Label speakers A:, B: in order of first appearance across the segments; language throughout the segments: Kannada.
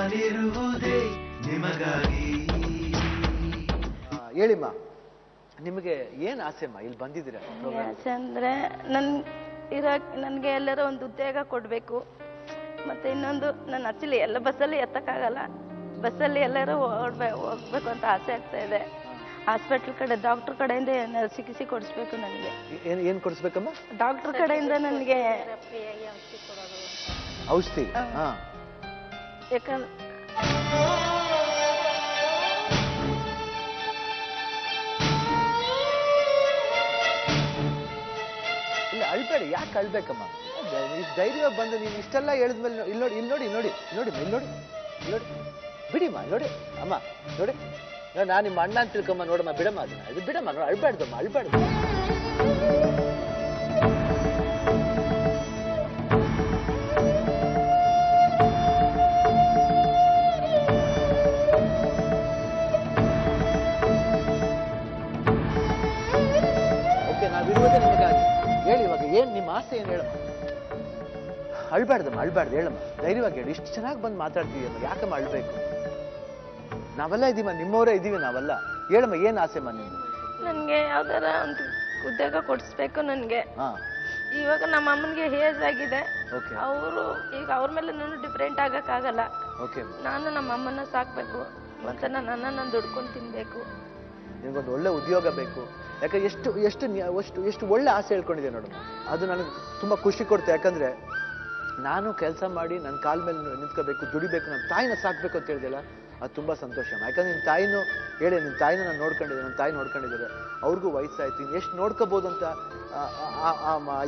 A: ನಾನಿರುವುದೇ ನಿಮಗಾಗಿ.
B: ಹೇಳಿಮ್ಮ, ನಿಮಗೆ ಏನು ಆಸೆಮ್ಮ ಇಲ್ಲಿ ಬಂದಿದ್ದೀರಾ?
C: ಆಸೆ ಅಂದರೆ ನನಗೆ ಎಲ್ಲರೂ ಒಂದು ಉದ್ಯೋಗ ಕೊಡಬೇಕು. ಮತ್ತು ಇನ್ನೊಂದು ನನ್ನ ಆಕ್ಚುಲಿ ಎಲ್ಲ ಬಸ್ಸಲ್ಲಿ ಎತ್ತಕ್ಕಾಗಲ್ಲ, ಬಸ್ಸಲ್ಲಿ ಎಲ್ಲರೂ ಹೋಗ್ಬೇಕು ಅಂತ ಆಸೆ ಆಗ್ತಾ ಇದೆ. ಹಾಸ್ಪಿಟ್ಲ್ ಕಡೆ ಡಾಕ್ಟರ್ ಕಡೆಯಿಂದ ಚಿಕಿತ್ಸೆ ಕೊಡಿಸ್ಬೇಕು ನನಗೆ.
B: ಏನು ಕೊಡಿಸ್ಬೇಕಮ್ಮ?
C: ಡಾಕ್ಟರ್ ಕಡೆಯಿಂದ ನನಗೆ
B: ಔಷಧಿ.
C: ಯಾಕಂದ್ರೆ
B: ಇಲ್ಲ ಅಳ್ಬೇಡಿ, ಯಾಕೆ ಅಳ್ಬೇಕಮ್ಮ? ಧೈರ್ಯ ಬಂದು ನೀನು ಇಷ್ಟೆಲ್ಲ ಹೇಳಿದ್ಮೇಲೆ ಇಲ್ಲಿ ನೋಡಿ, ಇಲ್ಲಿ ನೋಡಿ, ನೋಡಿ ನೋಡಿ ಇಲ್ಲಿ ನೋಡಿ, ಇಲ್ಲಿ ನೋಡಿ, ಬಿಡಿಮ್ಮ, ನೋಡಿ ಅಮ್ಮ, ನೋಡಿ ನಾನು ನಿಮ್ಮ ಅಣ್ಣ ಅಂತ ತಿಳ್ಕೊಮ್ಮ, ನೋಡಮ್ಮ, ಬಿಡಮ್ಮ, ಅದನ್ನ ಇದು ಬಿಡಮ್ಮ, ನೋಡಿ ಅಳ್ಬಾರ್ದಮ್ಮ, ಅಳ್ಬಾರ್ದು. ಓಕೆ, ನಾವಿರುವುದೇ ನಿಮಗಾಗಿ. ಹೇಳಿ ಇವಾಗ ಏನು ನಿಮ್ಮ ಆಸೆ ಏನು ಹೇಳಮ್ಮ? ಅಳ್ಬಾರ್ದಮ್ಮ, ಅಳ್ಬಾರ್ದು, ಹೇಳಮ್ಮ, ಧೈರ್ಯವಾಗಿ ಹೇಳಿ. ಇಷ್ಟು ಚೆನ್ನಾಗಿ ಬಂದು ಮಾತಾಡ್ತೀಯಮ್ಮ, ಯಾಕಮ್ಮ ಅಳ್ಬೇಕು? ನಾವೆಲ್ಲ ಇದೀವ, ನಿಮ್ಮವರೇ ಇದೀವಿ ನಾವೆಲ್ಲ. ಹೇಳಮ್ಮ, ಏನು ಆಸೆಮ್ಮ ನಿಮ್ಗೆ?
C: ನನಗೆ ಯಾವ್ದಾರ ಒಂದು ಉದ್ಯೋಗ ಕೊಡಿಸ್ಬೇಕು ನನಗೆ. ಇವಾಗ ನಮ್ಮ ಅಮ್ಮನಿಗೆ ಏಜ್ ಆಗಿದೆ, ಅವರು ಈಗ ಅವ್ರ ಮೇಲೆ ನಾನು ಡಿಫ್ರೆಂಟ್ ಆಗಕ್ಕಾಗಲ್ಲ. ನಾನು ನಮ್ಮ ಅಮ್ಮನ ಸಾಕ್ಬೇಕು, ಮತ್ತೆ ನನ್ನ ಅನ್ನ ನಾನು ದುಡ್ಕೊಂಡು ತಿನ್ಬೇಕು.
B: ನಿಮ್ಗೊಂದು ಒಳ್ಳೆ ಉದ್ಯೋಗ ಬೇಕು. ಯಾಕಂದ್ರೆ ಎಷ್ಟು ಎಷ್ಟು ಎಷ್ಟು ಎಷ್ಟು ಒಳ್ಳೆ ಆಸೆ ಹೇಳ್ಕೊಂಡಿದೆ ನೋಡಮ್ಮ, ಅದು ನನಗೆ ತುಂಬ ಖುಷಿ ಕೊಡ್ತೆ. ಯಾಕಂದ್ರೆ ನಾನು ಕೆಲಸ ಮಾಡಿ ನನ್ನ ಕಾಲ ಮೇಲೆ ನಿಂತ್ಕೋಬೇಕು, ದುಡಿಬೇಕು, ನನ್ನ ತಾಯಿನ ಸಾಕ್ಬೇಕು ಅಂತ ಹೇಳಿದೆಲ್ಲ, ಅದು ತುಂಬ ಸಂತೋಷ. ಯಾಕಂದ್ರೆ ನಿನ್ನ ತಾಯಿನೂ ಹೇಳಿ, ನಿನ್ನ ತಾಯಿನ ನಾನು ನೋಡ್ಕೊಂಡಿದ್ದೆ, ನನ್ನ ತಾಯಿ ನೋಡ್ಕೊಂಡಿದ್ದಾರೆ, ಅವ್ರಿಗೂ ವಯಸ್ಸಾಯ್ತು, ಇನ್ನು ಎಷ್ಟು ನೋಡ್ಕೋಬೋದು ಅಂತ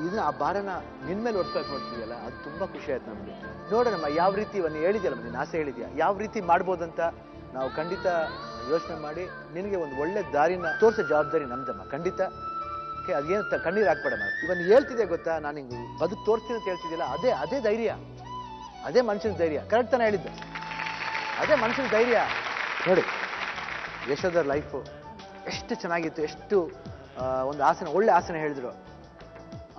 B: ಇದನ್ನ ಆ ಭಾರನ ನಿನ್ನ ಮೇಲೆ ಹೊಡ್ಕೊಳಕ್ಕೆ ನೋಡ್ತಿದೆಯಲ್ಲ, ಅದು ತುಂಬ ಖುಷಿ ಆಯ್ತು ನಮಗೆ. ನೋಡೋಣಮ್ಮ, ಯಾವ ರೀತಿ ನೀನು ಹೇಳಿದ್ಯಲ್ಲ, ನಿನ್ನ ಆಸೆ ಹೇಳಿದ್ಯಾ, ಯಾವ ರೀತಿ ಮಾಡ್ಬೋದಂತ ನಾವು ಖಂಡಿತ ಯೋಚನೆ ಮಾಡಿ ನಿನಗೆ ಒಂದು ಒಳ್ಳೆ ದಾರಿನ ತೋರಿಸೋ ಜವಾಬ್ದಾರಿ ನಮ್ದಮ್ಮ, ಖಂಡಿತ. ಓಕೆ, ಅದೇನು ಕಣ್ಣೀರು ಹಾಕ್ಬೇಡಮ್ಮ. ಇವನು ಹೇಳ್ತಿದ್ದೆ ಗೊತ್ತಾ, ನಾನು ಹಿಂಗೆ ಬದುಕು ತೋರಿಸ್ತೀನಿ ಅಂತ ಹೇಳ್ತಿದ್ದಿಲ್ಲ, ಅದೇ ಧೈರ್ಯ, ಅದೇ ಮನುಷ್ಯನ ಧೈರ್ಯ. ಕರೆಕ್ಟ್ ತಾನೇ ಹೇಳಿದ್ದೆ, ಅದೇ ಮನುಷ್ಯನ ಧೈರ್ಯ. ನೋಡಿ ಯಶೋಧರ್ ಲೈಫು ಎಷ್ಟು ಚೆನ್ನಾಗಿತ್ತು, ಎಷ್ಟು ಒಂದು ಆಸನ, ಒಳ್ಳೆ ಆಸನ ಹೇಳಿದ್ರು,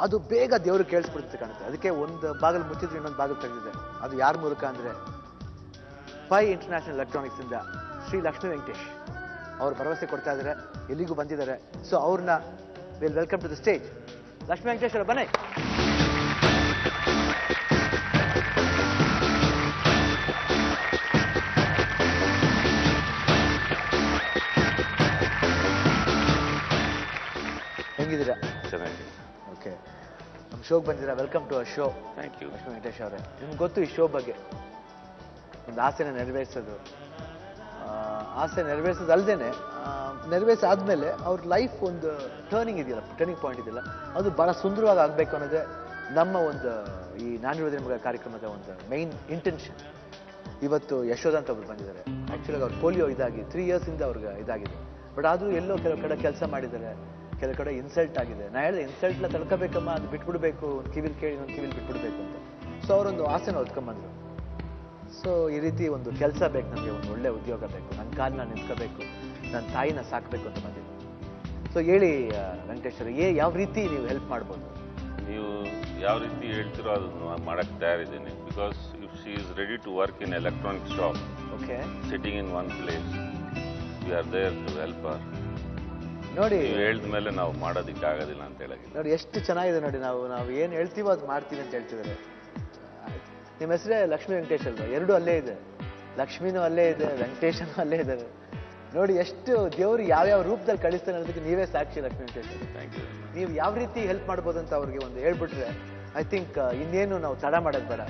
B: ಅದು ಬೇಗ ದೇವರು ಕೇಳಿಸ್ಬಿಡುತ್ತೆ ಕಾಣುತ್ತೆ. ಅದಕ್ಕೆ ಒಂದು ಬಾಗಿಲು ಮುಚ್ಚಿದ್ರೆ ಇನ್ನೊಂದು ಬಾಗಿಲು ತೆಗೆದಿದೆ. ಅದು ಯಾರ ಮೂಲಕ ಅಂದರೆ ಪೈ ಇಂಟರ್ನ್ಯಾಷನಲ್ ಎಲೆಕ್ಟ್ರಾನಿಕ್ಸ್ ಇಂದ ಶ್ರೀ ಲಕ್ಷ್ಮೀ ವೆಂಕಟೇಶ್ ಅವರು ಭರವಸೆ ಕೊಡ್ತಾ ಇದ್ದಾರೆ, ಎಲ್ಲಿಗೂ ಬಂದಿದ್ದಾರೆ. ಸೊ ಅವ್ರನ್ನ welcome to the stage. Lakshmi Venkatesh ಅವರ ಬನ್ನಿ. ಹೆಂಗಿದ್ದೀರಾ?
D: ಚೆನ್ನಾಗಿ.
B: ಓಕೆ, ನಮ್ಮ ಶೋಗೆ ಬಂದಿದ್ದೀರಾ, welcome to a show.
D: Thank you.
B: Lakshmi Venkatesh ಅವರೇ, ನಿಮ್ಗೆ ಗೊತ್ತು ಈ ಶೋ ಬಗ್ಗೆ, ಒಂದು ಆಸೆನ ನೆರವೇರಿಸೋದು, ಆಸೆ ನೆರವೇರಿಸೋದು ಅಲ್ಲದೇನೆ ನೆರವೇರಿಸಾದ್ಮೇಲೆ ಅವ್ರ ಲೈಫ್ ಒಂದು ಟರ್ನಿಂಗ್ ಇದೆಯಲ್ಲ, ಟರ್ನಿಂಗ್ ಪಾಯಿಂಟ್ ಇದೆಯಲ್ಲ, ಅದು ಭಾಳ ಸುಂದರವಾಗಿ ಆಗಬೇಕು ಅನ್ನೋದೇ ನಮ್ಮ ಒಂದು ಈ ನಾನಿರುವುದೇ ನಿಮಗೆ ಕಾರ್ಯಕ್ರಮದ ಒಂದು ಮೈನ್ ಇಂಟೆನ್ಷನ್. ಇವತ್ತು ಯಶೋಧ ಅಂತ ಒಬ್ರು ಬಂದಿದ್ದಾರೆ. ಆ್ಯಕ್ಚುಲಾಗಿ ಅವ್ರು ಪೋಲಿಯೋ ಇದಾಗಿ 3 ಇಯರ್ಸಿಂದ ಅವ್ರಿಗೆ ಇದಾಗಿದೆ. ಬಟ್ ಆದರೂ ಎಲ್ಲೋ ಕೆಲವು ಕಡೆ ಕೆಲಸ ಮಾಡಿದ್ದಾರೆ, ಕೆಲವು ಕಡೆ ಇನ್ಸಲ್ಟ್ ಆಗಿದೆ. ನಾ ಹೇಳಿದೆ, ಇನ್ಸಲ್ಟ್ನ ತಡ್ಕೋಬೇಕಮ್ಮ, ಅದು ಬಿಟ್ಬಿಡ್ಬೇಕು, ಒಂದು ಕಿವಿಲ್ ಕೇಳಿ ಒಂದು ಕಿವಿಲ್ ಬಿಟ್ಬಿಡ್ಬೇಕು ಅಂತ. ಸೊ ಅವರೊಂದು ಆಸೆನ ಹೊತ್ಕೊಂಬಂದ್ರು. ಸೊ ಈ ರೀತಿ ಒಂದು ಕೆಲಸ ಬೇಕು ನಮಗೆ, ಒಂದು ಒಳ್ಳೆ ಉದ್ಯೋಗ ಬೇಕು, ನನ್ನ ಕಾಲನ್ನ ನಿಂತ್ಕೋಬೇಕು, ನನ್ನ ತಾಯಿನ ಸಾಕಬೇಕು ಅಂತ ಬಂದಿದ್ದು. ಸೊ ಹೇಳಿ ವೆಂಕಟೇಶ್ವರ, ಯಾವ ರೀತಿ ನೀವು ಹೆಲ್ಪ್ ಮಾಡ್ಬೋದು?
D: ನೀವು ಯಾವ ರೀತಿ ಹೇಳ್ತಿರೋ ಅದನ್ನು ಮಾಡಕ್ಕೆ ತಯಾರಿದ್ದೀನಿ. Because if she is ready to work in electronic shop,
B: okay,
D: sitting in one place, we are there to help her.
B: ನೋಡಿ,
D: ಹೇಳಿದ ಮೇಲೆ ನಾವು ಮಾಡೋದಕ್ಕೆ ಆಗೋದಿಲ್ಲ ಅಂತ ಹೇಳಿ.
B: ನೋಡಿ ಎಷ್ಟು ಚೆನ್ನಾಗಿದೆ ನೋಡಿ, ನಾವು ಏನು ಹೇಳ್ತೀವೋ ಅದು ಮಾಡ್ತೀವಿ ಅಂತ ಹೇಳ್ತಿದ್ದಾರೆ. ನಿಮ್ಮ ಹೆಸರೇ ಲಕ್ಷ್ಮೀ ವೆಂಕಟೇಶ್ ಅಲ್ವಾ? ಎರಡೂ ಅಲ್ಲೇ ಇದೆ, ಲಕ್ಷ್ಮೀನೂ ಅಲ್ಲೇ ಇದೆ, ವೆಂಕಟೇಶನೂ ಅಲ್ಲೇ ಇದ್ದಾರೆ. ನೋಡಿ ಎಷ್ಟು ದೇವರು ಯಾವ್ಯಾವ ರೂಪದಲ್ಲಿ ಕಳಿಸ್ತಾನೆ ಅನ್ನೋದಕ್ಕೆ ನೀವೇ ಸಾಕ್ಷಿ ಲಕ್ಷ್ಮೀ ವೆಂಕಟೇಶ್.
D: Thank you.
B: ನೀವು ಯಾವ ರೀತಿ ಹೆಲ್ಪ್ ಮಾಡ್ಬೋದು ಅಂತ ಅವ್ರಿಗೆ ಒಂದು ಹೇಳ್ಬಿಟ್ರೆ, ಐ ಥಿಂಕ್ ಇನ್ನೇನು ನಾವು ತಡ ಮಾಡೋದು ಬೇಡ.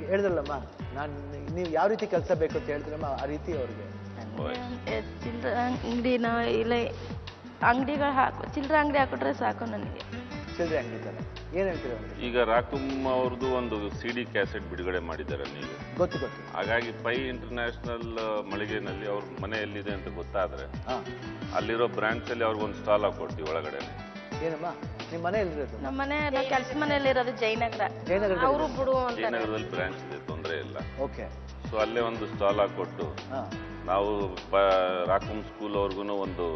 B: ಹೇಳಿದ್ರಲ್ಲಮ್ಮ, ನೀವು ಯಾವ ರೀತಿ ಕೆಲಸ ಬೇಕು ಅಂತ ಹೇಳ್ತೀರಮ್ಮ, ಆ ರೀತಿ ಅವ್ರಿಗೆ
C: ಚಿಲ್ಲರೆ ಅಂಗಡಿನ ಇಲ್ಲ ಅಂಗಡಿಗಳು ಚಿಲ್ಲರೆ ಅಂಗಡಿ ಹಾಕಿಟ್ರೆ ಸಾಕು ನನಗೆ.
B: ಚಿಲ್ಲರೆ ಅಂಗಡಿ ಥರ ಏನು ಹೇಳ್ತೀರ?
D: ಈಗ ರಾಕುಮ್ ಅವ್ರದ್ದು ಒಂದು CD ಕ್ಯಾಸೆಟ್ ಬಿಡುಗಡೆ ಮಾಡಿದ್ದಾರೆ ನೀವು.
B: ಗೊತ್ತು.
D: ಹಾಗಾಗಿ ಪೈ ಇಂಟರ್ನ್ಯಾಷನಲ್ ಮಳಿಗೆನಲ್ಲಿ ಅವ್ರ ಮನೆ ಎಲ್ಲಿದೆ ಅಂತ ಗೊತ್ತಾದ್ರೆ ಅಲ್ಲಿರೋ ಬ್ರಾಂಚ್ ಅಲ್ಲಿ ಅವ್ರಿಗೊಂದು ಸ್ಟಾಲ್ ಹಾಕೊಡ್ತೀವಿ ಒಳಗಡೆ.
B: ಏನಮ್ಮ ನಿಮ್ಮ ಮನೆ ಎಲ್ಲಿರೋದು?
C: ನಮ್ಮ ಮನೆ ಕೆಲಸ ಮನೆಯಲ್ಲಿರೋದು ಜಯನಗರ. ಅವರು ಬಿಡು ಅಂತ
D: ಜಯನಗರದಲ್ಲಿ ಬ್ರಾಂಚ್ ಇದೆ, ತೊಂದರೆ ಇಲ್ಲ.
B: ಓಕೆ.
D: ಸೊ ಅಲ್ಲೇ ಒಂದು ಸ್ಟಾಲ್ ಹಾಕೊಟ್ಟು ನಾವು ರಾಕುಮ್ ಸ್ಕೂಲ್ ಅವ್ರಿಗೂ ಒಂದು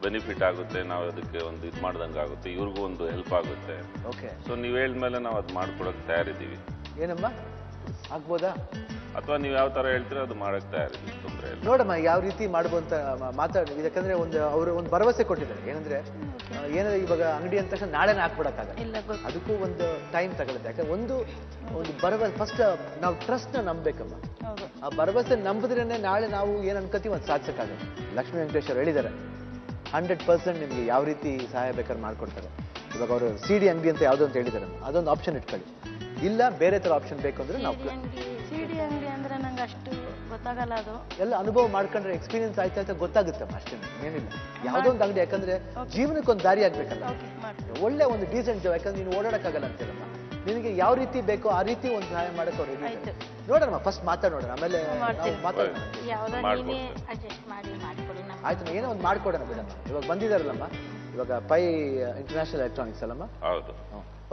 D: ಬೆನಿಫಿಟ್ ಆಗುತ್ತೆ, ನಾವು ಅದಕ್ಕೆ ಒಂದು ಇದು ಮಾಡ್ದಂಗೆ ಆಗುತ್ತೆ, ಇವ್ರಿಗೂ ಒಂದು ಹೆಲ್ಪ್ ಆಗುತ್ತೆ.
B: ಓಕೆ.
D: ಸೊ ನೀವು ಹೇಳಿದ್ಮೇಲೆ ನಾವು ಅದು ಮಾಡ್ಕೊಡೋಕೆ ತಯಾರಿದ್ದೀವಿ.
B: ಏನಮ್ಮ? ಆಗ್ಬೋದಾ?
D: ಅಥವಾ ನೀವು ಯಾವ ತರ ಹೇಳ್ತೀರೋ ಅದು ಮಾಡಕ್ ತಯಾರಿದ್ದೀವಿ, ತೊಂದರೆ ಇಲ್ಲ.
B: ನೋಡಮ್ಮ ಯಾವ ರೀತಿ ಮಾಡ್ಬೋಂತ ಮಾತಾಡಿ. ಯಾಕಂದ್ರೆ ಅವರು ಒಂದು ಭರವಸೆ ಕೊಟ್ಟಿದ್ದಾರೆ. ಏನಂದ್ರೆ ಏನಾದ್ರೆ ಇವಾಗ ಅಂಗಡಿ ಅಂದ ತಕ್ಷಣ ನಾಳೆನೇ ಹಾಕ್ಬಿಡಕ್ಕಾಗಲ್ಲ,
C: ಇಲ್ಲ ಗೊತ್ತು.
B: ಅದಕ್ಕೂ ಒಂದು ಟೈಮ್ ತಗೊಳುತ್ತೆ. ಯಾಕಂದ್ರೆ ಒಂದು ಭರವಸೆ ಫಸ್ಟ್ ನಾವು ಟ್ರಸ್ಟ್ನ ನಂಬಬೇಕಮ್ಮ.
C: ಹೌದು.
B: ಆ ಭರವಸೆ ನಂಬಿದ್ರೇನೆ ನಾಳೆ ನಾವು ಏನು ಅನ್ಕೋತೀವಿ ಅದು ಸಾಧಿಸಕ್ಕಾಗಲ್ಲ. ಲಕ್ಷ್ಮೀ ವೆಂಕಟೇಶ್ವರ ಹೇಳಿದ್ದಾರೆ 100% ನಿಮಗೆ ಯಾವ ರೀತಿ ಸಹಾಯ ಬೇಕಾದ್ರೆ ಮಾಡ್ಕೊಡ್ತಾರೆ. ಇವಾಗ ಅವರು CD ಅಂಗಡಿ ಅಂತ ಯಾವುದೋ ಅಂತ ಹೇಳಿದ್ದಾರೆ, ಅದೊಂದು ಆಪ್ಷನ್ ಇಟ್ಕೊಳ್ಳಿ. ಇಲ್ಲ ಬೇರೆ ತರ ಆಪ್ಷನ್ ಬೇಕು ಅಂದ್ರೆ ನಾವು
C: ಸಿಡಿ ಅಂಗಡಿ ಅಂದ್ರೆ ನಂಗೆ ಅಷ್ಟು ಗೊತ್ತಾಗಲ್ಲ. ಅದು
B: ಎಲ್ಲ ಅನುಭವ ಮಾಡ್ಕೊಂಡ್ರೆ ಎಕ್ಸ್ಪೀರಿಯನ್ಸ್ ಆಯ್ತಾ ಗೊತ್ತಾಗುತ್ತಮ್ಮ, ಅಷ್ಟೇ, ಏನಿಲ್ಲ. ಯಾವುದೋ ಒಂದು ಅಂಗಡಿ, ಯಾಕಂದ್ರೆ ಜೀವನಕ್ಕೊಂದು ದಾರಿ ಆಗ್ಬೇಕಲ್ಲ. ಒಳ್ಳೆ ಒಂದು ಡೀಸೆಂಟ್, ಯಾಕಂದ್ರೆ ನೀನು ಓಡಾಡಕ್ಕಾಗಲ್ಲ ಅಂತೇಳಮ್ಮ. ನಿನಗೆ ಯಾವ ರೀತಿ ಬೇಕೋ ಆ ರೀತಿ ಒಂದು ಸಹಾಯ ಮಾಡಕ್ಕೆ ಅವ್ರು ರೆಡಿ. ನೋಡೋಣ, ಫಸ್ಟ್ ಮಾತಾಡೋಣ, ಆಮೇಲೆ ಮಾತಾಡೋಣ. ಆಯ್ತು, ಏನೋ ಒಂದು ಮಾಡ್ಕೊಡೋಣ ಬಿಡಮ್ಮ. ಇವಾಗ ಬಂದಿದಾರಲ್ಲಮ್ಮ, ಇವಾಗ ಪೈ ಇಂಟರ್ನ್ಯಾಷನಲ್ ಎಲೆಕ್ಟ್ರಾನಿಕ್ಸ್ ಅಲ್ಲಮ್ಮ?
D: ಹೌದು.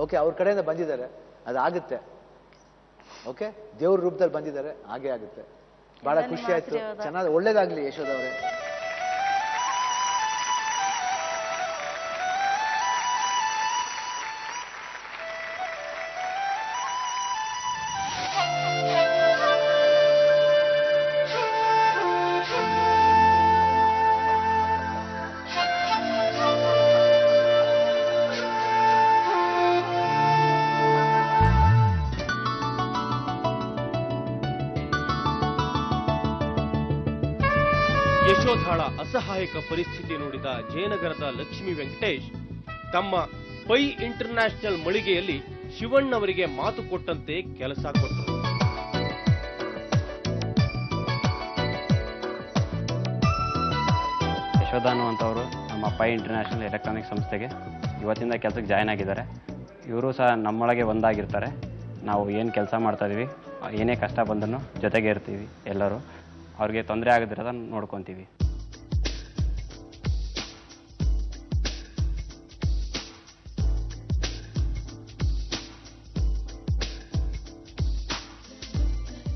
B: ಓಕೆ, ಅವ್ರ ಕಡೆಯಿಂದ ಬಂದಿದ್ದಾರೆ, ಅದಾಗುತ್ತೆ. ಓಕೆ, ದೇವ್ರ ರೂಪದಲ್ಲಿ ಬಂದಿದ್ದಾರೆ, ಹಾಗೆ ಆಗುತ್ತೆ. ಬಹಳ ಖುಷಿ ಆಯ್ತು, ಚೆನ್ನಾಗಿ ಒಳ್ಳೇದಾಗ್ಲಿ ಯಶೋಧ ಅವರೇ.
E: ಯಶೋಧಾಳ ಅಸಹಾಯಕ ಪರಿಸ್ಥಿತಿ ನೋಡಿದ ಜಯನಗರದ ಲಕ್ಷ್ಮೀ ವೆಂಕಟೇಶ್ ತಮ್ಮ ಪೈ ಇಂಟರ್ನ್ಯಾಷನಲ್ ಮಳಿಗೆಯಲ್ಲಿ ಶಿವಣ್ಣವರಿಗೆ ಮಾತು ಕೊಟ್ಟಂತೆ ಕೆಲಸ ಕೊಟ್ಟರು.
F: ಯಶೋಧ ಅನ್ನುವಂಥವರು ನಮ್ಮ ಪೈ ಇಂಟರ್ನ್ಯಾಷನಲ್ ಎಲೆಕ್ಟ್ರಾನಿಕ್ ಸಂಸ್ಥೆಗೆ ಇವತ್ತಿಂದ ಕೆಲಸಕ್ಕೆ ಜಾಯ್ನ್ ಆಗಿದ್ದಾರೆ. ಇವರು ಸಹ ನಮ್ಮೊಳಗೆ ಒಂದಾಗಿರ್ತಾರೆ. ನಾವು ಏನು ಕೆಲಸ ಮಾಡ್ತಾ ಇದೀವಿ, ಏನೇ ಕಷ್ಟ ಬಂದರೂ ಜೊತೆಗೆ ಇರ್ತೀವಿ. ಎಲ್ಲರೂ ಅವ್ರಿಗೆ ತೊಂದರೆ ಆಗದಿರೋದ ನೋಡ್ಕೊತೀವಿ.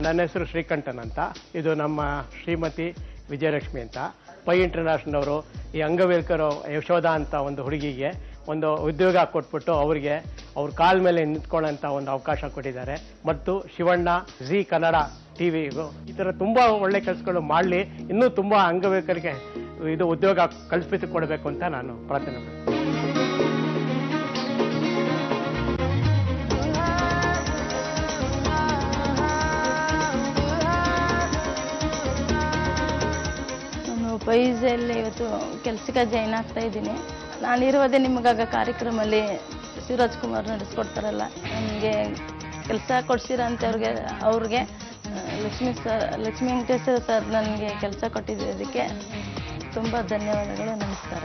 G: ನನ್ನ ಹೆಸರು ಶ್ರೀಕಂಠನ್ ಅಂತ. ಇದು ನಮ್ಮ ಶ್ರೀಮತಿ ವಿಜಯಲಕ್ಷ್ಮಿ ಅಂತ. ಪೈ ಇಂಟರ್ನ್ಯಾಷನಲ್ ಅವರು ಈ ಅಂಗವಿಕಲರು ಯಶೋಧ ಅಂತ ಒಂದು ಹುಡುಗಿಗೆ ಒಂದು ಉದ್ಯೋಗ ಕೊಟ್ಬಿಟ್ಟು ಅವ್ರಿಗೆ ಅವ್ರ ಕಾಲ ಮೇಲೆ ನಿಂತ್ಕೊಳ್ಳೋಂಥ ಒಂದು ಅವಕಾಶ ಕೊಟ್ಟಿದ್ದಾರೆ. ಮತ್ತು ಶಿವಣ್ಣ, ಜಿ ಕನ್ನಡ TV ಈ ಥರ ತುಂಬ ಒಳ್ಳೆ ಕೆಲಸಗಳು ಮಾಡಲಿ, ಇನ್ನೂ ತುಂಬ ಅಂಗವಿಕಲರಿಗೆ ಇದು ಉದ್ಯೋಗ ಕಲ್ಪಿಸಿ ಕೊಡಬೇಕು ಅಂತ ನಾನು ಪ್ರಾರ್ಥನೆ ಮಾಡ್ತೀನಿ.
C: ಪೈಸಲ್ಲಿ ಇವತ್ತು ಕೆಲಸಕ್ಕೆ ಜಾಯ್ನ್ ಆಗ್ತಾ ಇದ್ದೀನಿ. ನಾನಿರುವುದೇ ನಿಮಗಾಗ ಕಾರ್ಯಕ್ರಮದಲ್ಲಿ ಶಿವರಾಜ್ ಕುಮಾರ್ ನಡೆಸ್ಕೊಡ್ತಾರಲ್ಲ, ನನಗೆ ಕೆಲಸ ಕೊಡ್ಸಿರೋಂಥವ್ರಿಗೆ ಅವ್ರಿಗೆ ಲಕ್ಷ್ಮೀ ವೆಂಕಟೇಶ್ವರ ಸರ್ ನನಗೆ ಕೆಲಸ ಕೊಟ್ಟಿದ್ದಕ್ಕೆ ತುಂಬ ಧನ್ಯವಾದಗಳು. ನಮಸ್ಕಾರ.